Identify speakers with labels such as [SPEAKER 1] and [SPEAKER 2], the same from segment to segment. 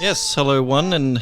[SPEAKER 1] Yes, hello one and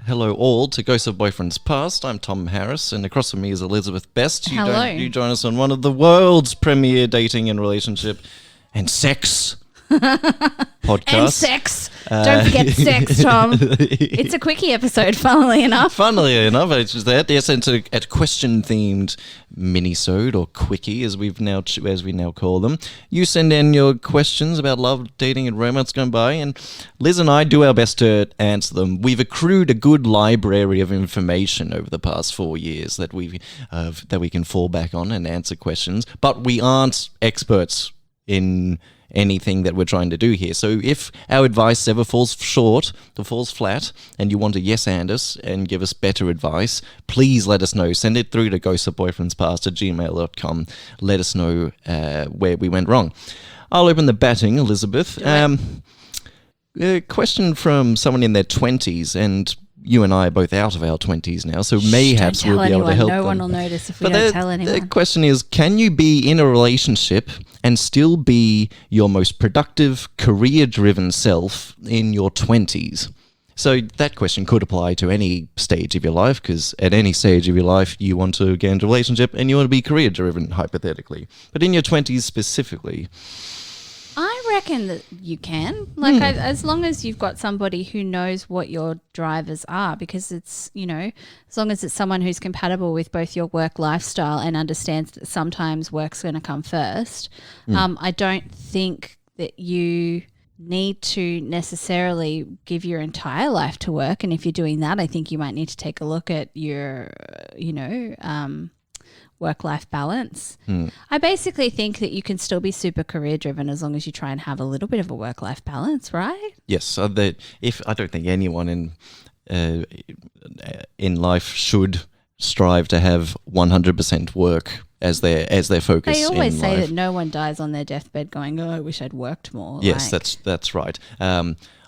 [SPEAKER 1] hello all to Ghosts of Boyfriends Past. I'm Tom Harris and across from me is Elizabeth Best.
[SPEAKER 2] Hello.
[SPEAKER 1] You join us on one of the world's premier dating and relationship and sex podcasts.
[SPEAKER 2] And sex. Don't forget sex, Tom. It's a Quickie episode, funnily enough.
[SPEAKER 1] Funnily enough, it's just that. Yes, it's a question-themed mini-sode or Quickie, as we now call them. You send in your questions about love, dating, and romance going by, and Liz and I do our best to answer them. We've accrued a good library of information over the past 4 years that we can fall back on and answer questions, but we aren't experts in anything that we're trying to do here. So if our advice ever falls short or falls flat and you want to yes-and us and give us better advice, please let us know. Send it through to ghostsofboyfriendspast@gmail.com. Let us know where we went wrong. I'll open the batting, Elizabeth. A question from someone in their 20s, and you and I are both out of our 20s now, so mayhaps we'll be able to help them.
[SPEAKER 2] No one will notice if we don't tell anyone.
[SPEAKER 1] The question is, can you be in a relationship and still be your most productive, career-driven self in your 20s? So that question could apply to any stage of your life, because at any stage of your life, you want to get into a relationship and you want to be career-driven, hypothetically. But in your 20s specifically,
[SPEAKER 2] I reckon that you can. As long as you've got somebody who knows what your drivers are, because it's, as long as it's someone who's compatible with both your work lifestyle and understands that sometimes work's going to come first. I don't think that you need to necessarily give your entire life to work. And if you're doing that, I think you might need to take a look at your, work-life balance. I basically think that you can still be super career-driven as long as you try and have a little bit of a work-life balance, right?
[SPEAKER 1] yes. I don't think anyone in life should strive to have 100% work as their focus.
[SPEAKER 2] They always
[SPEAKER 1] in
[SPEAKER 2] say
[SPEAKER 1] life.
[SPEAKER 2] that no one dies on their deathbed going, "Oh, I wish I'd worked more."
[SPEAKER 1] Yes, that's right.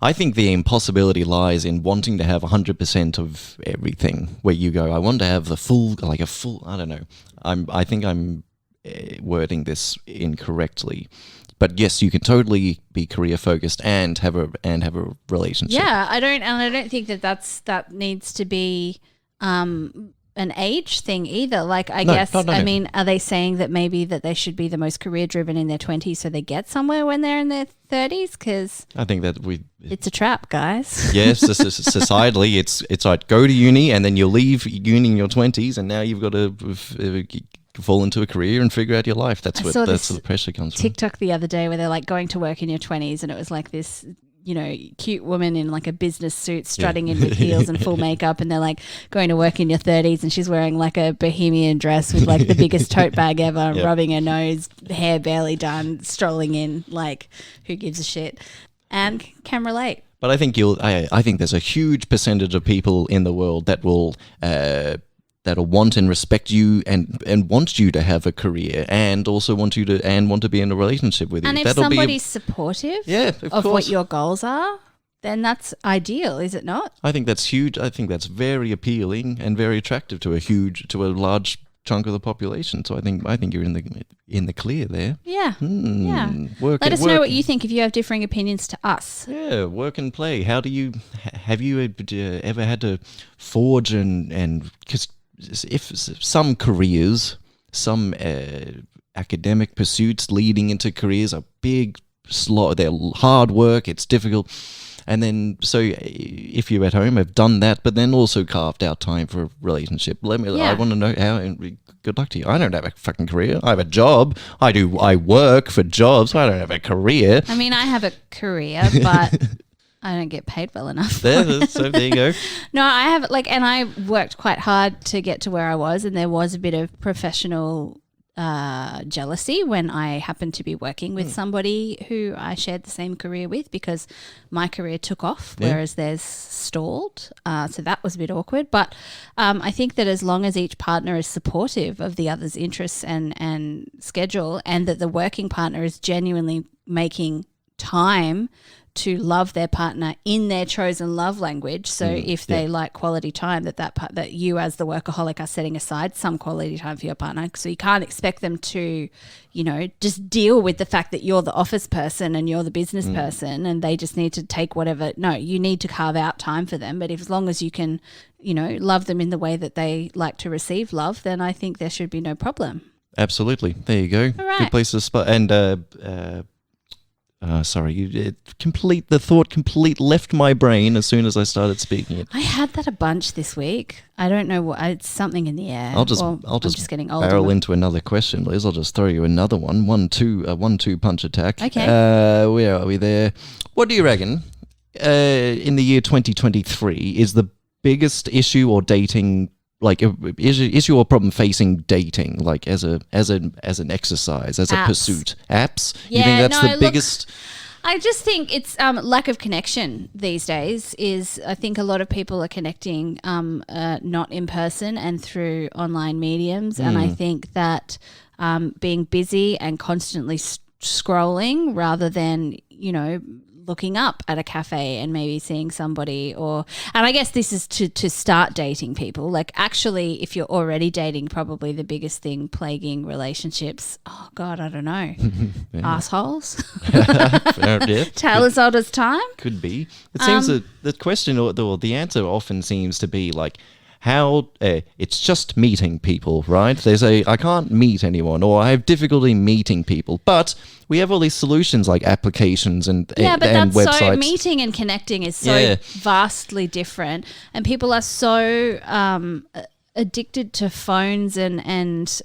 [SPEAKER 1] I think the impossibility lies in wanting to have 100% of everything. Where you go, I want to have a full. I don't know. I think I'm wording this incorrectly, but yes, you can totally be career focused and have a relationship.
[SPEAKER 2] Yeah, I don't think that needs to be an age thing either. No. Are they saying that maybe that they should be the most career driven in their 20s so they get somewhere when they're in their 30s? Because
[SPEAKER 1] I think that
[SPEAKER 2] it's a trap, guys.
[SPEAKER 1] Yes, societally, it's like go to uni and then you leave uni in your 20s and now you've got to fall into a career and figure out your life. That's where the pressure comes from.
[SPEAKER 2] TikTok the other day where they're like going to work in your 20s and it was like this cute woman in like a business suit strutting in with heels and full makeup, and they're like going to work in your 30s and she's wearing like a bohemian dress with like the biggest tote bag ever, rubbing her nose, hair barely done, strolling in, like who gives a shit, and can relate.
[SPEAKER 1] But I think I think there's a huge percentage of people in the world that will that'll want and respect you and want you to have a career and also want to be in a relationship with you.
[SPEAKER 2] And if somebody's supportive of what your goals are, then that's ideal, is it not?
[SPEAKER 1] I think that's huge. I think that's very appealing and very attractive to a large chunk of the population. So I think you're in the clear there.
[SPEAKER 2] Yeah. Yeah. Let us know what you think if you have differing opinions to us.
[SPEAKER 1] Yeah, work and play. Have you ever had to forge and because if some careers, some academic pursuits leading into careers are big slog, they're hard work, it's difficult. And then, so if you're at home, have done that, but then also carved out time for a relationship. I want to know how, and good luck to you. I don't have a fucking career. I have a job. I work for jobs. I don't have a career.
[SPEAKER 2] I mean, I have a career, but I don't get paid well enough.
[SPEAKER 1] So there you go.
[SPEAKER 2] No, I have and I worked quite hard to get to where I was, and there was a bit of professional jealousy when I happened to be working with somebody who I shared the same career with, because my career took off, whereas theirs stalled. So that was a bit awkward. But I think that as long as each partner is supportive of the other's interests and schedule, and that the working partner is genuinely making time to love their partner in their chosen love language. So if they like quality time, that you as the workaholic are setting aside some quality time for your partner. So you can't expect them to, just deal with the fact that you're the office person and you're the business person and they just need to take whatever. No, you need to carve out time for them. But as long as you can, love them in the way that they like to receive love, then I think there should be no problem.
[SPEAKER 1] Absolutely. There you go.
[SPEAKER 2] All right.
[SPEAKER 1] Good place to spot. And the thought complete left my brain as soon as I started speaking it.
[SPEAKER 2] I had that a bunch this week. I don't know what. It's something in the air.
[SPEAKER 1] I'll just
[SPEAKER 2] getting older.
[SPEAKER 1] barrel into another question, Liz. I'll just throw you another one. 1-2 punch attack.
[SPEAKER 2] Okay.
[SPEAKER 1] Where are we there? What do you reckon? In the year 2023, is the biggest issue or dating? Like, issue or problem facing dating, like as an exercise, as a pursuit? Apps?
[SPEAKER 2] Yeah,
[SPEAKER 1] you think that's the biggest?
[SPEAKER 2] I just think it's lack of connection these days. I think a lot of people are connecting not in person and through online mediums, and I think that being busy and constantly scrolling rather than looking up at a cafe and maybe seeing somebody and I guess this is to start dating people. Like, actually, if you're already dating, probably the biggest thing plaguing relationships, oh God, I don't know, assholes. Tale as old as time.
[SPEAKER 1] Could be. It seems that the question or the answer often seems to be like, how it's just meeting people, right? They say, I can't meet anyone, or I have difficulty meeting people. But we have all these solutions like applications and
[SPEAKER 2] that's
[SPEAKER 1] websites.
[SPEAKER 2] So meeting and connecting is so vastly different, and people are so addicted to phones and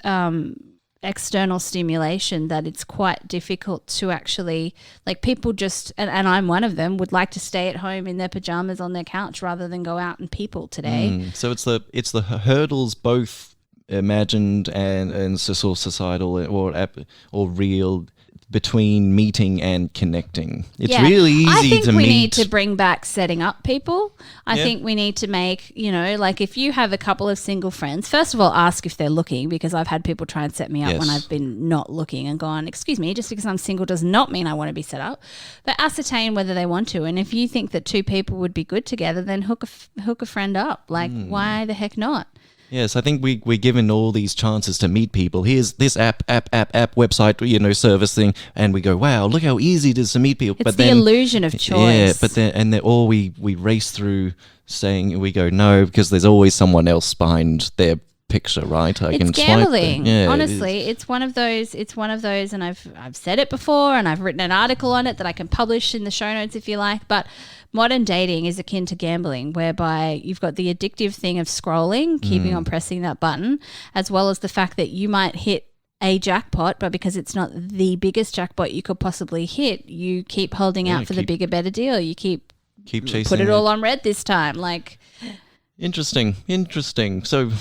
[SPEAKER 2] external stimulation that it's quite difficult to actually, like, people just and I'm one of them, would like to stay at home in their pajamas on their couch rather than go out and people today.
[SPEAKER 1] So it's the hurdles, both imagined and societal or real, between meeting and connecting. It's really easy to meet.
[SPEAKER 2] I think we need to bring back setting up people. I think we need to make, like, if you have a couple of single friends, first of all, ask if they're looking, because I've had people try and set me up when I've been not looking and gone, excuse me, just because I'm single does not mean I want to be set up. But ascertain whether they want to. And if you think that two people would be good together, then hook a friend up. Like, why the heck not?
[SPEAKER 1] Yes, I think we're given all these chances to meet people. Here's this app, website, service thing, and we go, wow, look how easy it is to meet people.
[SPEAKER 2] It's the illusion of choice.
[SPEAKER 1] Yeah, but all we race through saying, we go, no, because there's always someone else behind their picture, right?
[SPEAKER 2] It's gambling. Honestly, it's one of those, and I've said it before, and I've written an article on it that I can publish in the show notes if you like, but modern dating is akin to gambling, whereby you've got the addictive thing of scrolling, keeping on pressing that button, as well as the fact that you might hit a jackpot, but because it's not the biggest jackpot you could possibly hit, you keep holding out for the bigger, better deal. You keep chasing. Put it all on red this time. Like,
[SPEAKER 1] interesting. So,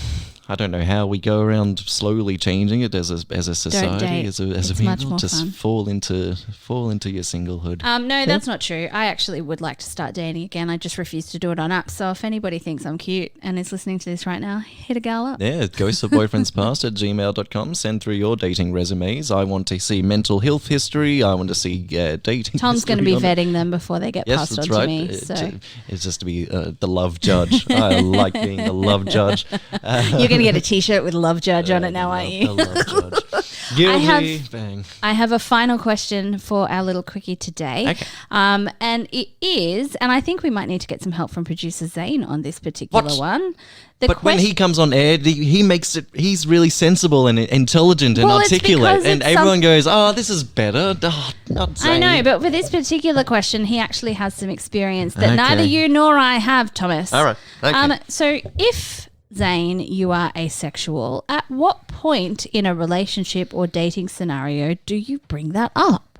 [SPEAKER 1] I don't know how we go around slowly changing it as a society, as a people, just fun. fall into your singlehood.
[SPEAKER 2] No, that's not true. I actually would like to start dating again. I just refuse to do it on apps. So if anybody thinks I'm cute and is listening to this right now, hit a gal up.
[SPEAKER 1] Yeah, ghostsofboyfriendspast @gmail.com. Send through your dating resumes. I want to see mental health history. I want to see dating.
[SPEAKER 2] Tom's going to be vetting them before they get passed on to me.
[SPEAKER 1] It's just to be the love judge. I like being the love judge.
[SPEAKER 2] You're going to get a t-shirt with love judge on it now, aren't you?
[SPEAKER 1] The love judge. Guilty. Bang.
[SPEAKER 2] I have a final question for our little quickie today.
[SPEAKER 1] Okay.
[SPEAKER 2] And it is, and I think we might need to get some help from producer Zane on this particular one.
[SPEAKER 1] But when he comes on air, he makes it. He's really sensible and intelligent and articulate, and everyone goes, "Oh, this is better." Oh, not Zane.
[SPEAKER 2] I know, but for this particular question, he actually has some experience that neither you nor I have, Thomas.
[SPEAKER 1] All right. Okay.
[SPEAKER 2] So if Zane, you are asexual, at what point in a relationship or dating scenario do you bring that up?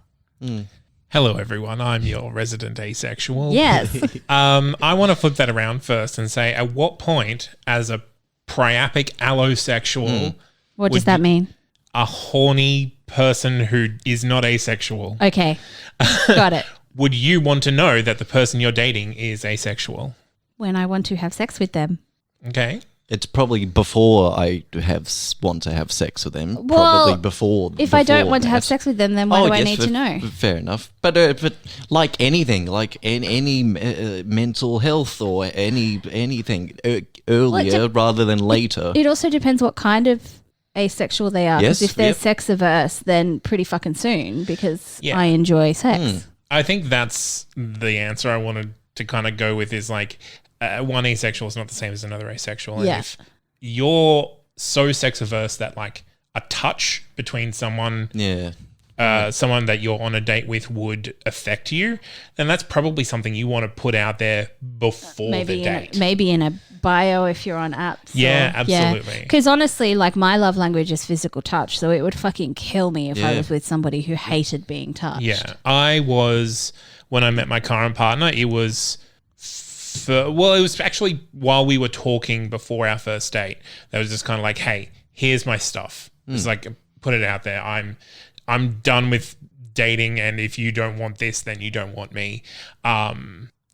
[SPEAKER 3] Hello, everyone. I'm your resident asexual.
[SPEAKER 2] Yes.
[SPEAKER 3] I want to flip that around first and say, at what point, as a priapic allosexual,
[SPEAKER 2] what does that mean?
[SPEAKER 3] A horny person who is not asexual.
[SPEAKER 2] Okay. Got it.
[SPEAKER 3] Would you want to know that the person you're dating is asexual?
[SPEAKER 2] When I want to have sex with them.
[SPEAKER 3] Okay.
[SPEAKER 1] It's probably before I want to have sex with them.
[SPEAKER 2] Well,
[SPEAKER 1] probably before.
[SPEAKER 2] If I don't want to have
[SPEAKER 1] that.
[SPEAKER 2] sex with them, then why do I need to know?
[SPEAKER 1] Fair enough. But like anything, like any mental health or anything, earlier rather than later.
[SPEAKER 2] It also depends what kind of asexual they are. Because if they're sex averse, then pretty fucking soon, because I enjoy sex.
[SPEAKER 3] I think that's the answer I wanted to kind of go with, is like, one asexual is not the same as another asexual. And if you're so sex averse that like a touch between someone, someone that you're on a date with would affect you, then that's probably something you want to put out there before the date.
[SPEAKER 2] Maybe in a bio if you're on apps.
[SPEAKER 3] Yeah, absolutely.
[SPEAKER 2] Because honestly, like my love language is physical touch, so it would fucking kill me if I was with somebody who hated being touched.
[SPEAKER 3] Yeah, when I met my current partner, it was... it was actually while we were talking before our first date. That was just kind of like, hey, here's my stuff. It's like, put it out there. I'm done with dating, and if you don't want this, then you don't want me.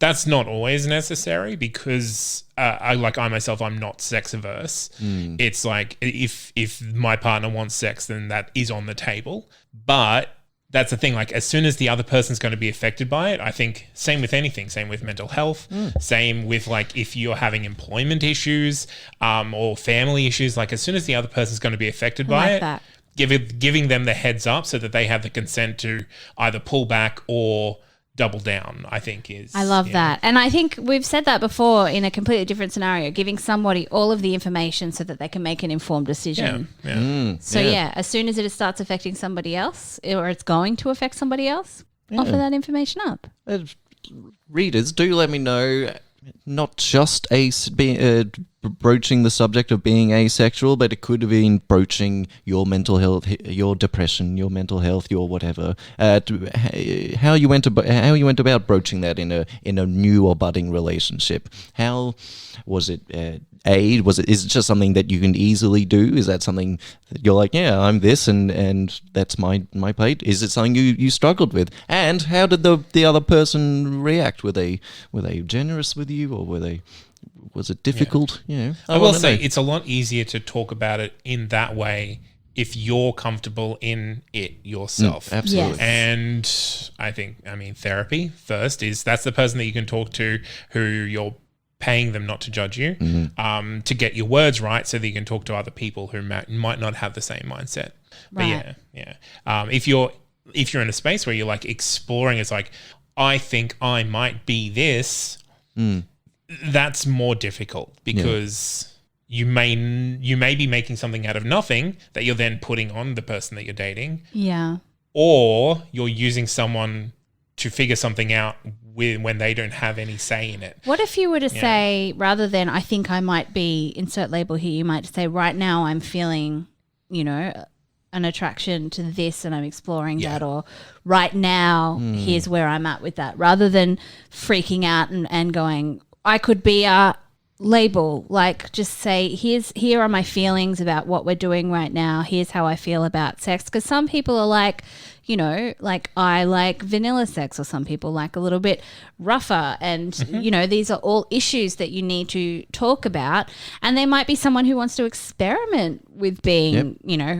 [SPEAKER 3] That's not always necessary, because I myself, I'm not sex averse. It's like, if my partner wants sex, then that is on the table. But that's the thing, like, as soon as the other person's going to be affected by it, I think same with anything, same with mental health, same with like if you're having employment issues or family issues, like as soon as the other person's going to be affected by it, giving them the heads up so that they have the consent to either pull back or double down, I think is...
[SPEAKER 2] I love that. And I think we've said that before in a completely different scenario, giving somebody all of the information so that they can make an informed decision. As soon as it starts affecting somebody else, or it's going to affect somebody else, offer that information up.
[SPEAKER 1] Readers, do let me know, not just broaching the subject of being asexual, but it could have been broaching your mental health, your depression, your mental health, your whatever. How you went about broaching that in a new or budding relationship. How was it? Is it just something that you can easily do? Is that something that you're like, yeah, I'm this, and that's my plate? Is it something you struggled with? And how did the other person react? Were they generous with you, or was it difficult?
[SPEAKER 3] I will say it's a lot easier to talk about it in that way if you're comfortable in it yourself.
[SPEAKER 1] Absolutely.
[SPEAKER 2] Yes.
[SPEAKER 3] And I think, therapy first that's the person that you can talk to, who you're paying them not to judge you, to get your words right so that you can talk to other people who might not have the same mindset.
[SPEAKER 2] Right.
[SPEAKER 3] But if you're in a space where you're like exploring, it's like, I think I might be this, that's more difficult, because you may be making something out of nothing that you're then putting on the person that you're dating.
[SPEAKER 2] Yeah.
[SPEAKER 3] Or you're using someone to figure something out when they don't have any say in it.
[SPEAKER 2] What if you were to say, rather than I think I might be, insert label here, you might say, right now I'm feeling, an attraction to this and I'm exploring that, or right now here's where I'm at with that, rather than freaking out and going, I could be a label, like just say, here are my feelings about what we're doing right now. Here's how I feel about sex. Because some people are like, like I like vanilla sex, or some people like a little bit rougher. And, these are all issues that you need to talk about. And there might be someone who wants to experiment with being,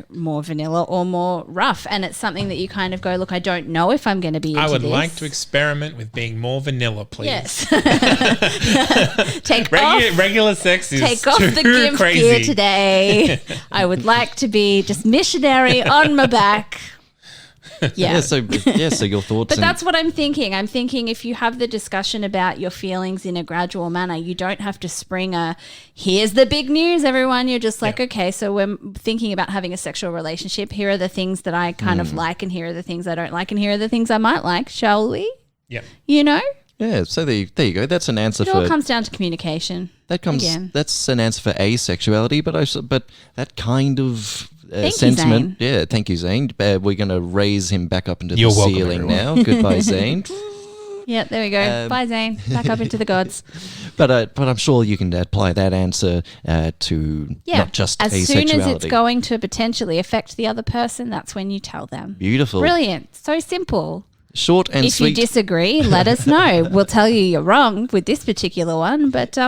[SPEAKER 2] more vanilla or more rough. And it's something that you kind of go, look, I don't know if I'm going to be into this.
[SPEAKER 3] I would like to experiment with being more vanilla, please.
[SPEAKER 2] Yes.
[SPEAKER 3] Regular sex is
[SPEAKER 2] take off
[SPEAKER 3] too
[SPEAKER 2] the gimp
[SPEAKER 3] crazy.
[SPEAKER 2] gear today. I would like to be just missionary on my back. Yeah.
[SPEAKER 1] So your thoughts.
[SPEAKER 2] But that's what I'm thinking. I'm thinking if you have the discussion about your feelings in a gradual manner, you don't have to spring here's the big news, everyone. You're just like, okay, so we're thinking about having a sexual relationship. Here are the things that I kind of like, and here are the things I don't like, and here are the things I might like. Shall we?
[SPEAKER 3] Yeah.
[SPEAKER 1] Yeah, so there you go. That's an answer
[SPEAKER 2] it all comes down to communication. That's
[SPEAKER 1] an answer for asexuality, but that kind of sentiment.
[SPEAKER 2] You,
[SPEAKER 1] yeah, thank you, Zane. We're going to raise him back up into the ceiling now. Goodbye, Zane.
[SPEAKER 2] Yeah, there we go. Bye, Zane. Back up into the gods.
[SPEAKER 1] But I'm sure you can apply that answer to not just asexuality.
[SPEAKER 2] As soon as it's going to potentially affect the other person, that's when you tell them.
[SPEAKER 1] Beautiful.
[SPEAKER 2] Brilliant. So simple.
[SPEAKER 1] Short and sweet.
[SPEAKER 2] If you disagree, let us know. We'll tell you you're wrong with this particular one, but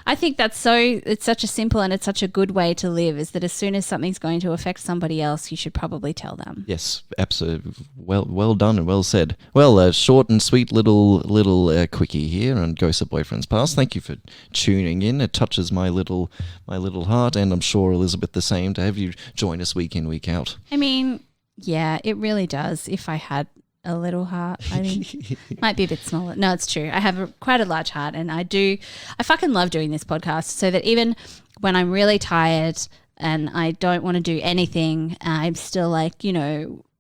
[SPEAKER 2] I think it's such a simple and it's such a good way to live, is that as soon as something's going to affect somebody else, you should probably tell them.
[SPEAKER 1] Yes, absolutely. Well done and well said. Well, short and sweet little quickie here on Ghosts of Boyfriends Past. Thank you for tuning in. It touches my little heart, and I'm sure Elizabeth the same, to have you join us week in, week out.
[SPEAKER 2] I mean, yeah, it really does. If I had a little heart, I think might be a bit smaller. No, it's true. I have quite a large heart, and I fucking love doing this podcast, so that even when I'm really tired and I don't want to do anything, I'm still like,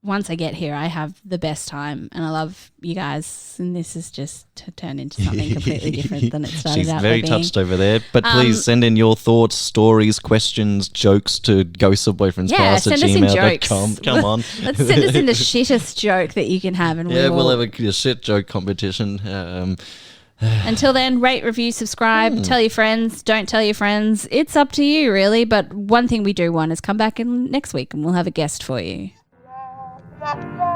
[SPEAKER 2] once I get here, I have the best time, and I love you guys, and this is just turned into something completely different than it started
[SPEAKER 1] She's
[SPEAKER 2] out
[SPEAKER 1] very
[SPEAKER 2] being.
[SPEAKER 1] touched over there. But please send in your thoughts, stories, questions, jokes to ghostsofboyfriendspast@gmail.com. Come on.
[SPEAKER 2] Let's send us in the shittest joke that you can have, and
[SPEAKER 1] we'll have a shit joke competition.
[SPEAKER 2] Until then, rate, review, subscribe, tell your friends, don't tell your friends. It's up to you, really. But one thing we do want is come back in next week and we'll have a guest for you.
[SPEAKER 4] Yeah.